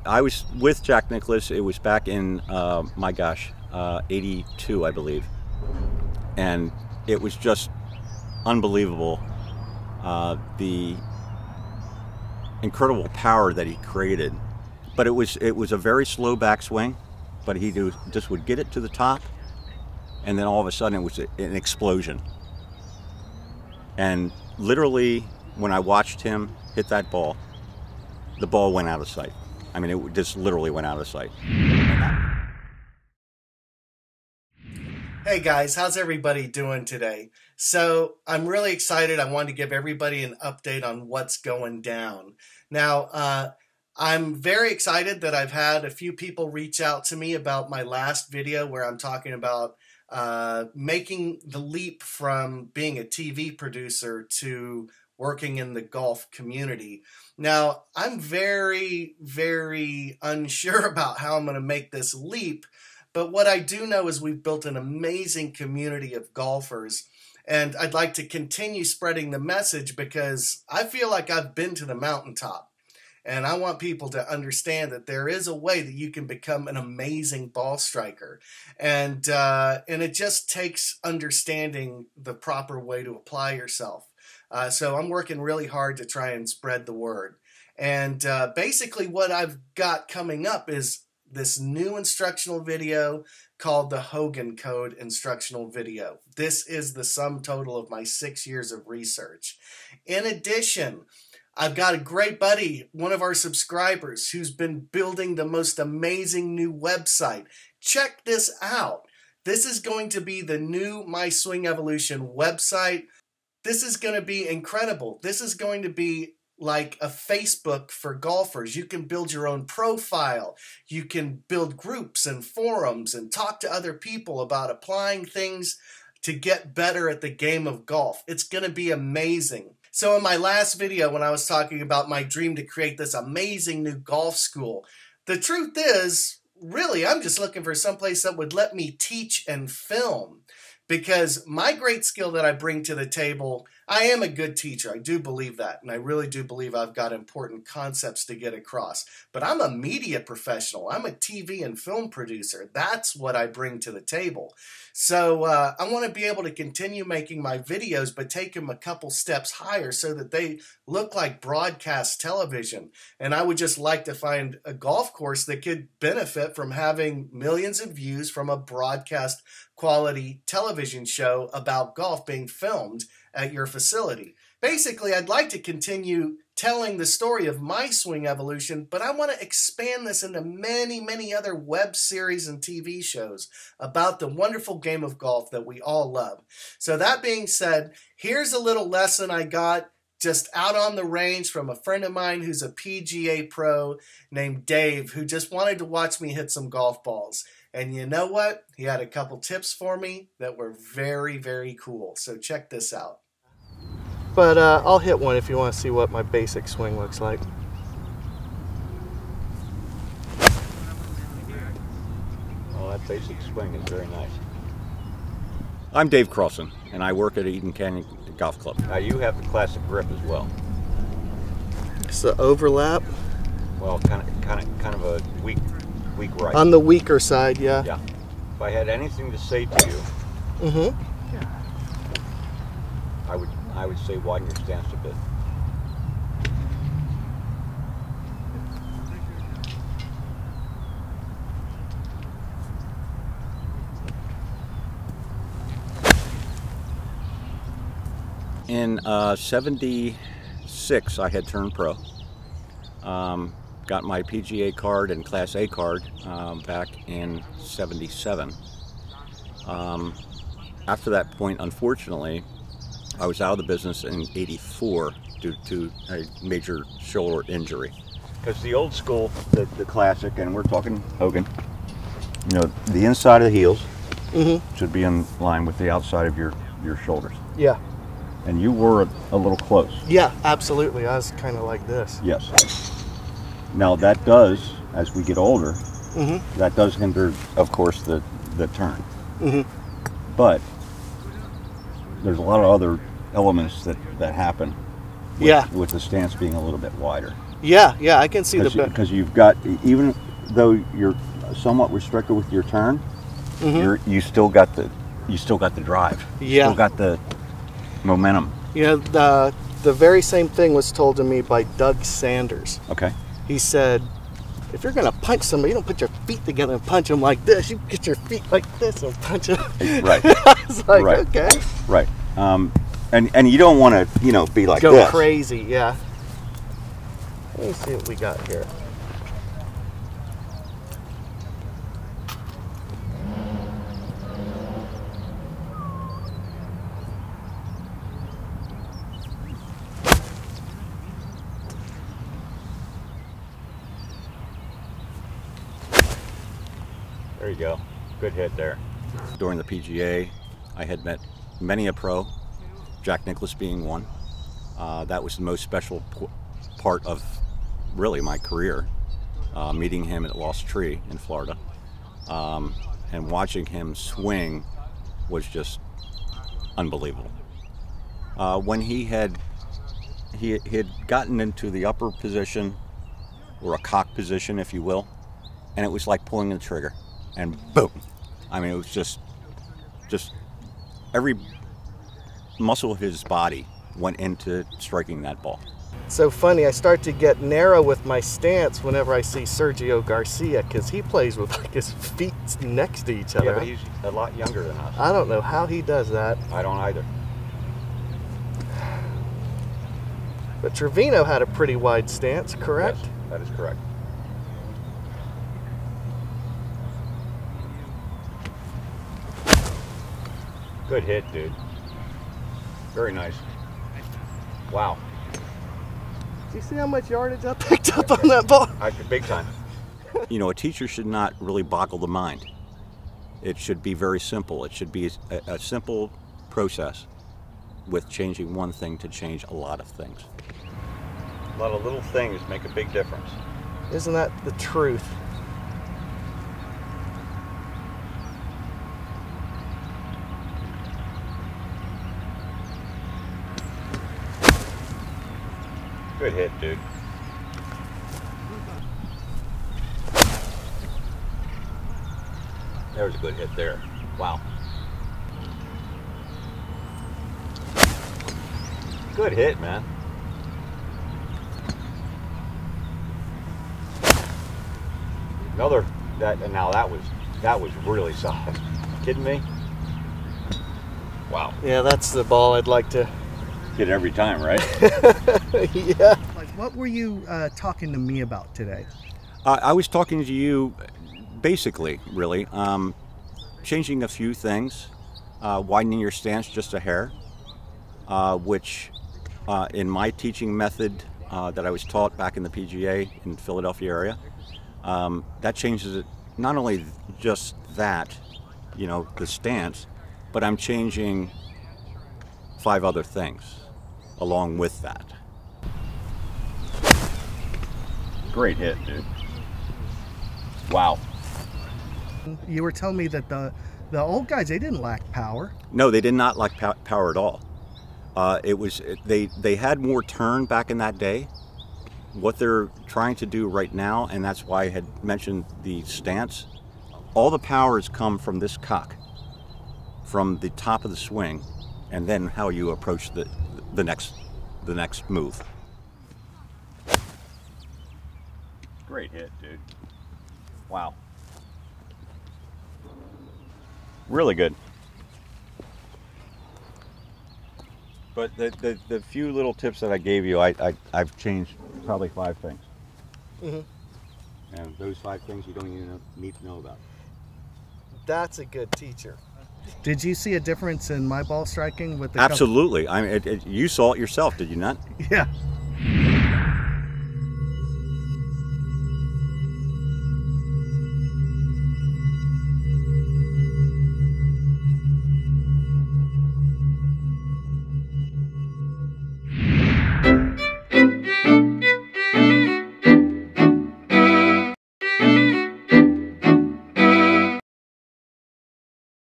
I was with Jack Nicklaus. It was back in, my gosh, 82, I believe. And it was just unbelievable, the incredible power that he created. But it was a very slow backswing, but he just would get it to the top, and then all of a sudden it was an explosion. And literally, when I watched him hit that ball, the ball went out of sight. I mean, it just literally went out of sight. Hey guys, how's everybody doing today? So I'm really excited. I wanted to give everybody an update on what's going down. Now, I'm very excited that I've had a few people reach out to me about my last video where I'm talking about making the leap from being a TV producer to working in the golf community. Now, I'm very, very unsure about how I'm going to make this leap, but what I do know is we've built an amazing community of golfers, and I'd like to continue spreading the message because I feel like I've been to the mountaintop, and I want people to understand that there is a way that you can become an amazing ball striker, and it just takes understanding the proper way to apply yourself. So I'm working really hard to try and spread the word. And basically what I've got coming up is this new instructional video called the Hogan Code instructional video. This is the sum total of my 6 years of research. In addition, I've got a great buddy, one of our subscribers, who's been building the most amazing new website. Check this out. This is going to be the new My Swing Evolution website. This is going to be incredible. This is going to be like a Facebook for golfers. You can build your own profile. You can build groups and forums and talk to other people about applying things to get better at the game of golf. It's going to be amazing. So in my last video, when I was talking about my dream to create this amazing new golf school, the truth is, really, I'm just looking for someplace that would let me teach and film. Because my great skill that I bring to the table, I am a good teacher. I do believe that. And I really do believe I've got important concepts to get across. But I'm a media professional. I'm a TV and film producer. That's what I bring to the table. So I want to be able to continue making my videos, but take them a couple steps higher so that they look like broadcast television. And I would just like to find a golf course that could benefit from having millions of views from a broadcast quality television show about golf being filmed at your facility. Basically, I'd like to continue telling the story of my swing evolution, but I want to expand this into many, many other web series and TV shows about the wonderful game of golf that we all love. So that being said, here's a little lesson I got just out on the range from a friend of mine who's a PGA pro named Dave, who just wanted to watch me hit some golf balls. And you know what? He had a couple tips for me that were very, very cool. So check this out. But I'll hit one if you want to see what my basic swing looks like. Oh, that basic swing is very nice. I'm Dave Carlson, and I work at Eden Canyon Golf Club. Now you have the classic grip as well. It's the overlap. Well, kind of a weak right. On the weaker side, yeah. Yeah. If I had anything to say to you, I would say widen your stance a bit. In '76, I had turned pro. Got my PGA card and Class A card back in '77. After that point, unfortunately, I was out of the business in '84 due to a major shoulder injury. Because the old school, the classic, and we're talking Hogan, you know, the inside of the heels should be in line with the outside of your shoulders. Yeah. And you were a little close. Yeah, absolutely. I was kind of like this. Yes. Now that does, as we get older, that does hinder, of course, the turn. But there's a lot of other elements that happen with the stance being a little bit wider. Yeah, yeah, I can see the because you've got, even though you're somewhat restricted with your turn, you still got the drive. You still got the momentum. You know, the very same thing was told to me by Doug Sanders. Okay. He said, if you're going to punch somebody, you don't put your feet together and punch them like this. You get your feet like this and punch them. Right. I was like, right. Okay. Right. And you don't want to, you know, be like Go this. crazy, yeah. Let me see what we got here. There you go. Good hit there. During the PGA, I had met many a pro, Jack Nicklaus being one. That was the most special part of really my career, meeting him at Lost Tree in Florida. And watching him swing was just unbelievable. When he had gotten into the upper position, or a cock position, if you will, and it was like pulling the trigger. And boom! I mean, it was just every muscle of his body went into striking that ball. So funny, I start to get narrow with my stance whenever I see Sergio Garcia, because he plays with like his feet next to each other. Yeah, but he's a lot younger than us. I don't know how he does that. I don't either. But Trevino had a pretty wide stance, correct? Yes, that is correct. Good hit, dude. Very nice. Wow. Do you see how much yardage I picked up on that ball? Big time. You know, a teacher should not really boggle the mind. It should be very simple. It should be a simple process with changing one thing to change a lot of things. A lot of little things make a big difference. Isn't that the truth? Good hit, dude. There was a good hit there. Wow. Good hit, man. Another now that was really solid. Kidding me? Wow. Yeah, that's the ball I'd like to hit every time, right? Yeah. Like, what were you talking to me about today? I was talking to you, basically, really, changing a few things, widening your stance just a hair, which in my teaching method that I was taught back in the PGA in the Philadelphia area, that changes it. Not only just that, you know, the stance, but I'm changing 5 other things along with that. Great hit, dude. Wow. You were telling me that the old guys, they didn't lack power. No, they did not lack power at all. They had more turn back in that day. What they're trying to do right now, and that's why I had mentioned the stance, all the power has come from this cock, from the top of the swing, and then how you approach the next move. Great hit, dude. Wow. Really good. But the few little tips that I gave you, I've changed probably 5 things. And those 5 things you don't even need to know about. That's a good teacher. Did you see a difference in my ball striking with the Absolutely. I mean, you saw it yourself, did you not? Yeah.